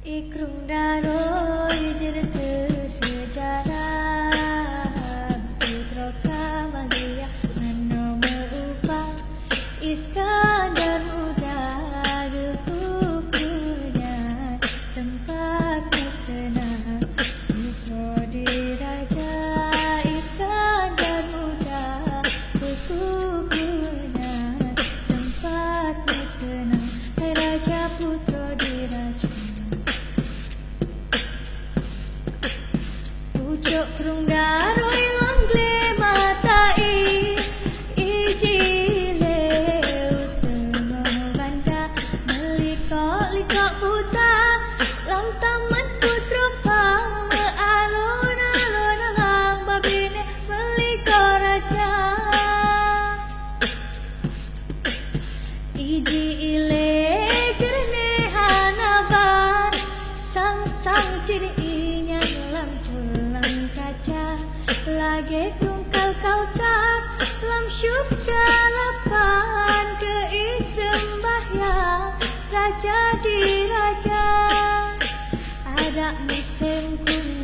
Ikrung daroi cerita sejarah Putra Kamalia Mano merubah Iskandar muda Rukukunya tempatnya senang Putra diraja Iskandar muda Rukukunya tempatnya senang Hai raja putra diraja Pucuk krung daroi langgle matai ijile utama banda melikok-likok buta lam taman putra pama alun-alun hang babine melikok raja ijile jernih hanaban sang-sang cirinya lam tulang kaca lagi tungkal kausar lam syub galapan keisem bahyang raja di raja ada musim kuning